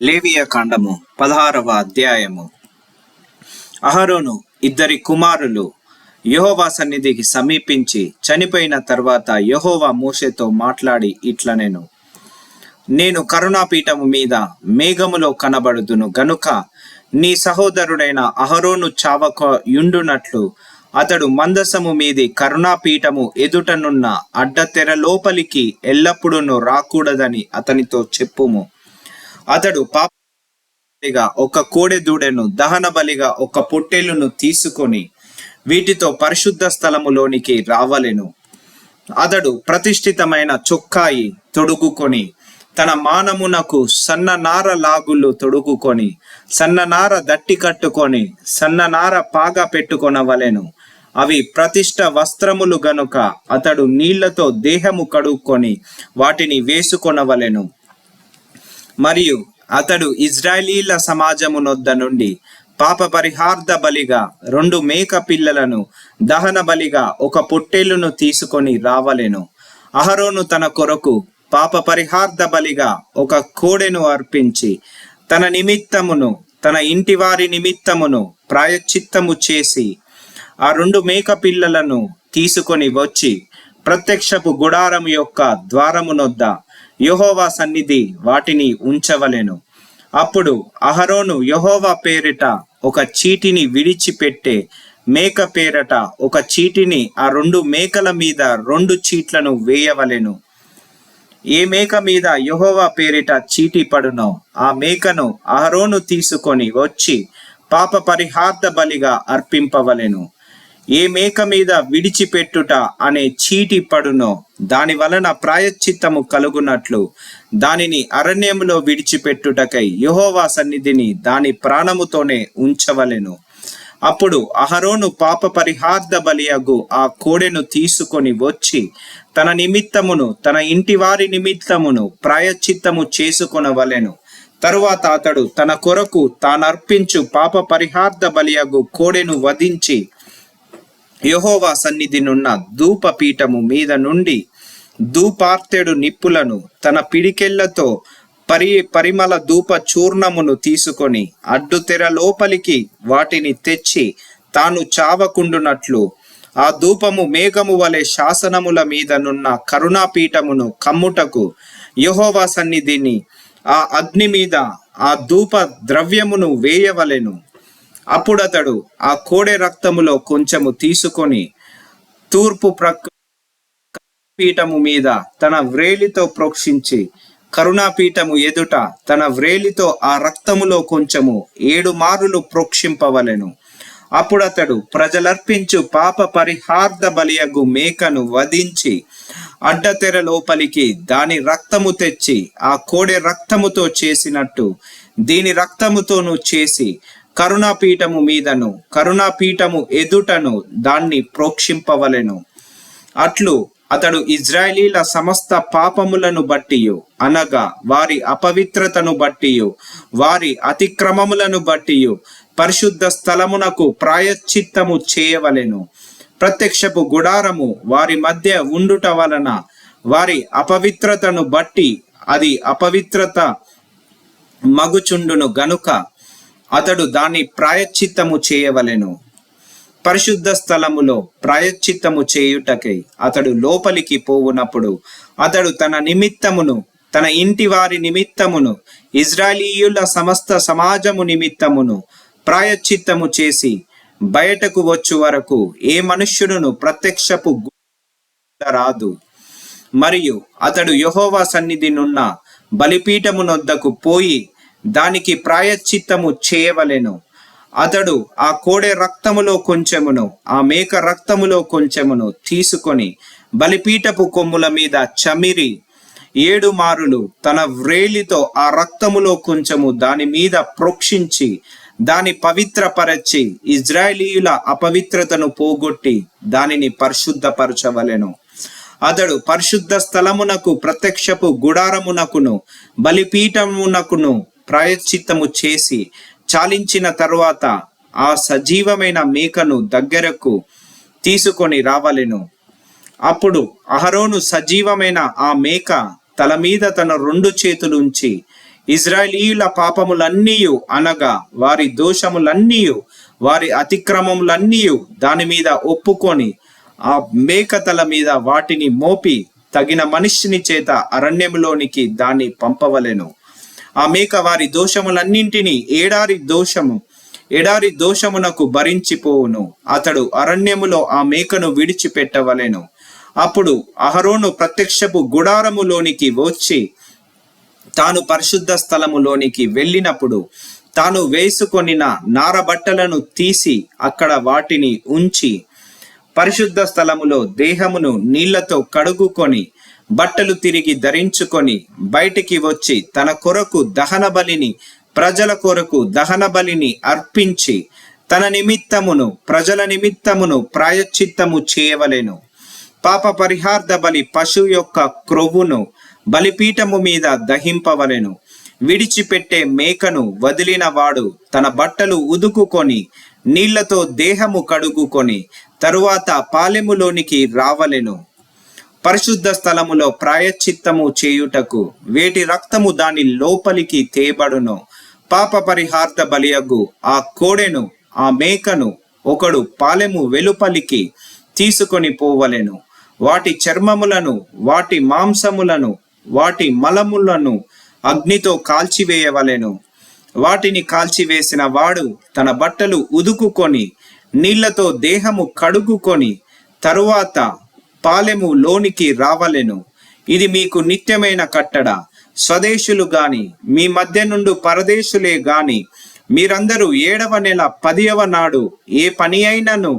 లేవియ కాండము 16వ అధ్యాయము. అహరోను ఇద్దరి కుమారులు యెహోవా సన్నిధికి సమీపించి చనిపోయిన తర్వాత యెహోవా మోషేతో మాట్లాడి ఇట్లనెను, నేను కరుణాపీఠము మీద మేఘములో కనబడుదును గనుక నీ సహోదరుడైన అహరోను చావక యుండునట్లు అతడు మందసము మీది కరుణాపీఠము ఎదుటనున్న అడ్డతెర లోపలికి ఎల్లప్పుడూ రాకూడదని అతనితో చెప్పుము. అతడు పాపగా ఒక కోడె దూడెను, దహన బలిగా ఒక పొట్టేలును తీసుకొని వీటితో పరిశుద్ధ స్థలములోనికి రావలెను. అతడు ప్రతిష్ఠితమైన చొక్కాయి తొడుగుకొని తన మానమునకు సన్ననార లాగులు తొడుగుకొని సన్ననార దట్టి కట్టుకొని సన్ననార పాగా పెట్టుకొనవలెను. అవి ప్రతిష్ఠ వస్త్రములు గనుక అతడు నీళ్లతో దేహము కడుక్కొని వాటిని వేసుకొనవలెను. మరియు అతడు ఇజ్రాయేలీల సమాజమునొద్ద నుండి పాప పరిహార్థ బలిగా 2 మేక పిల్లలను, దహన బలిగా ఒక పొట్టేలును తీసుకొని రావలెను. అహరోను తన కొరకు పాప పరిహార్థ బలిగా ఒక కోడెను అర్పించి తన నిమిత్తమును తన ఇంటి వారి నిమిత్తమును ప్రాయశ్చిత్తము చేసి ఆ 2 మేక పిల్లలను తీసుకొని వచ్చి ప్రత్యక్షపు గుడారము యొక్క ద్వారమునొద్ద యెహోవా సన్నిధి వాటిని ఉంచవలెను. అప్పుడు అహరోను యెహోవా పేరిట ఒక చీటిని విడిచిపెట్టే మేక పేరట ఒక చీటిని ఆ 2 మేకల మీద 2 చీట్లను వేయవలెను. ఏ మేక మీద యెహోవా పేరిట చీటి పడునో ఆ మేకను అహరోను తీసుకొని వచ్చి పాప పరిహార్థ బలిగా అర్పింపవలెను. ఏ మేక మీద విడిచిపెట్టుట అనే చీటి పడునో దాని వలన ప్రాయశ్చిత్తము కలుగునట్లు దానిని అరణ్యములో విడిచిపెట్టుటకై యెహోవా సన్నిధిని దాని ప్రాణముతోనే ఉంచవలెను. అప్పుడు అహరోను పాప పరిహార్థ బలియగు ఆ కోడెను తీసుకొని వచ్చి తన నిమిత్తమును తన ఇంటి వారి నిమిత్తమును ప్రాయశ్చిత్తము చేసుకొనవలెను. తరువాత అతడు తన కొరకు తానర్పించు పాప పరిహార్థ బలియగు కోడెను వధించి యెహోవా సన్నిధినున్న ధూపపీఠము మీద నుండి ధూపార్తెడు నిప్పులను తన పిడికెళ్లతో పరిమళ ధూప చూర్ణమును తీసుకొని అడ్డుతెర లోపలికి వాటిని తెచ్చి తాను చావకుండునట్లు ఆ ధూపము మేఘము వలె శాసనముల మీదనున్న కరుణాపీఠమును కమ్ముటకు యెహోవా సన్నిధిని ఆ అగ్ని మీద ఆ ధూప ద్రవ్యమును వేయవలెను. అప్పుడతడు ఆ కోడె రక్తములో కొంచెము తీసుకొని తూర్పు పీఠము మీద తన వ్రేలితో ప్రోక్షించి కరుణాపీఠము ఎదుట తన వ్రేలితో ఆ రక్తములో కొంచెము 7 మారులు ప్రోక్షింపవలెను. అప్పుడతడు ప్రజలర్పించు పాప పరిహార్థ బలియగు మేకను వధించి అడ్డతెర లోపలికి దాని రక్తము తెచ్చి ఆ కోడె రక్తముతో చేసినట్టు దీని రక్తముతోనూ చేసి కరుణాపీఠము మీదను కరుణాపీఠము ఎదుటను దాన్ని ప్రోక్షింపవలెను. అట్లు అతడు ఇజ్రాయేలీల సమస్త పాపములను బట్టియు అనగా వారి అపవిత్రతను బట్టియు వారి అతిక్రమములను బట్టియు పరిశుద్ధ స్థలమునకు ప్రాయశ్చిత్తము చేయవలెను. ప్రత్యక్షపు గుడారము వారి మధ్య ఉండుట వలన వారి అపవిత్రతను బట్టి అది అపవిత్రత మగుచుండును గనుక అతడు దాన్ని ప్రాయశ్చిత్తము చేయవలెను. పరిశుద్ధ స్థలములో ప్రాయశ్చిత్తము చేయుటకై అతడు లోపలికి పోవునప్పుడు అతడు తన నిమిత్తమును తన ఇంటి వారి నిమిత్తమును ఇజ్రాయేలీయుల సమస్త సమాజము నిమిత్తమును ప్రాయశ్చిత్తము చేసి బయటకు వచ్చు వరకు ఏ మనుష్యుడును ప్రత్యక్షపు రాదు. మరియు అతడు యెహోవా సన్నిధినున్న బలిపీఠమునొద్దకు పోయి దానికి ప్రాయశ్చిత్తము చేయవలెను. అతడు ఆ కోడె రక్తములో కొంచెమును ఆ మేక రక్తములో కొంచెమును తీసుకొని బలిపీఠపు కొమ్ముల మీద చమిరి 7 మారులు తన వ్రేలితో ఆ రక్తములో కొంచెము దాని మీద ప్రోక్షించి దాని పవిత్రపరచి ఇజ్రాయేలీయుల అపవిత్రతను పోగొట్టి దానిని పరిశుద్ధపరచవలెను. అతడు పరిశుద్ధ స్థలమునకు ప్రత్యక్షపు గుడారమునకును బలిపీఠమునకును ప్రాయశ్చిత్తము చేసి చాలించిన తరువాత ఆ సజీవమైన మేకను దగ్గరకు తీసుకొని రావలెను. అప్పుడు అహరోను సజీవమైన ఆ మేక తల మీద తన 2 చేతులుంచి ఇజ్రాయేలీయుల పాపములన్నీయు అనగా వారి దోషములన్నీయు వారి అతిక్రమములన్నీయు దాని మీద ఒప్పుకొని ఆ మేకతల మీద వాటిని మోపి తగిన మనిషిని చేత అరణ్యములోనికి దాన్ని పంపవలెను. ఆ మేక వారి దోషములన్నింటినీ ఎడారి దోషమునకు భరించిపోవును. అతడు అరణ్యములో ఆ మేకను విడిచిపెట్టవలెను. అప్పుడు అహరోను ప్రత్యక్షపు గుడారములోనికి వచ్చి తాను పరిశుద్ధ స్థలములోనికి వెళ్ళినప్పుడు తాను వేసుకొనిన నారబట్టలను తీసి అక్కడ వాటిని ఉంచి పరిశుద్ధ స్థలములో దేహమును నీళ్లతో కడుగుకొని బట్టలు తిరిగి ధరించుకొని బయటికి వచ్చి తన కొరకు దహన బలిని ప్రజల కొరకు దహన బలిని అర్పించి తన నిమిత్తమును ప్రజల నిమిత్తమును ప్రాయశ్చిత్తము చేయవలెను. పాప పరిహార్థ బలి పశువు యొక్క క్రొవ్వును బలిపీఠము మీద దహింపవలెను. విడిచిపెట్టే మేకను వదిలిన వాడు తన బట్టలు ఉదుకుకొని నీళ్లతో దేహము కడుగుకొని తరువాత పాలెములోనికి రావలెను. పరిశుద్ధ స్థలములో ప్రాయశ్చిత్తము చేయుటకు వేటి రక్తము దాని లోపలికి తేబడును. పాప పరిహార్థ బలియగు ఆ కోడెను ఆ మేకను ఒకడు పాలెము వెలుపలికి తీసుకొని పోవలెను. వాటి చర్మములను వాటి మాంసములను వాటి మలములను అగ్నితో కాల్చివేయవలెను. వాటిని కాల్చివేసిన వాడు తన బట్టలు ఉదుకుకొని నీళ్లతో దేహము కడుగుకొని తరువాత పాలెము లోనికి రావలెను. ఇది మీకు నిత్యమైన కట్టడ. స్వదేశులు గాని మీ మధ్య నుండి పరదేశులే గాని మీరందరూ 7వ నెల 10వ నాడు ఏ పని అయినను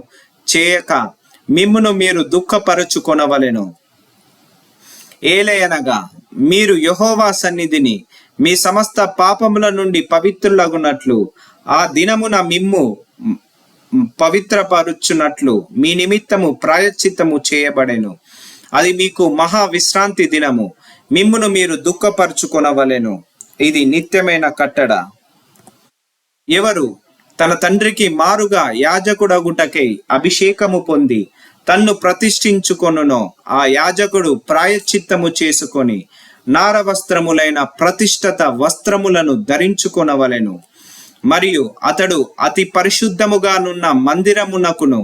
చేయక మిమ్మును మీరు దుఃఖపరచుకొనవలెను. ఏలయనగా మీరు యెహోవా సన్నిధిని మీ సమస్త పాపముల నుండి పవిత్రులగునట్లు ఆ దినమున మిమ్ము పవిత్రపరుచున్నట్లు మీ నిమిత్తము ప్రాయశ్చిత్తము చేయబడెను. అది మీకు మహా విశ్రాంతి దినము. మిమ్మును మీరు దుఃఖపరచుకొనవలెను. ఇది నిత్యమైన కట్టడ. ఎవరు తన తండ్రికి మారుగా యాజకుడగుటకై అభిషేకము పొంది తన్ను ప్రతిష్ఠించుకొనునో ఆ యాజకుడు ప్రాయశ్చిత్తము చేసుకొని నారవస్త్రములైన ప్రతిష్ఠిత వస్త్రములను ధరించుకొనవలెను. మరియు అతడు అతి పరిశుద్ధముగానున్న మందిరమునకును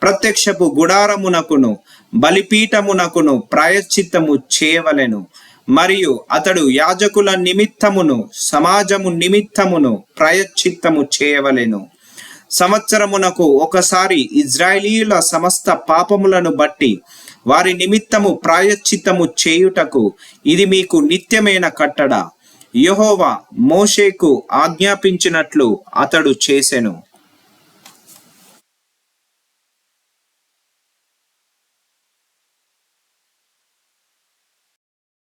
ప్రత్యక్షపు గుడారమునకును బలిపీఠమునకును ప్రాయశ్చిత్తము చేయవలెను. మరియు అతడు యాజకుల నిమిత్తమును సమాజము నిమిత్తమును ప్రాయశ్చిత్తము చేయవలెను. సంవత్సరమునకు ఒకసారి ఇజ్రాయేలీయుల సమస్త పాపములను బట్టి వారి నిమిత్తము ప్రాయశ్చిత్తము చేయుటకు ఇది మీకు నిత్యమైన కట్టడ. యెహోవా మోషేకు ఆజ్ఞాపించినట్లు అతడు చేసెను.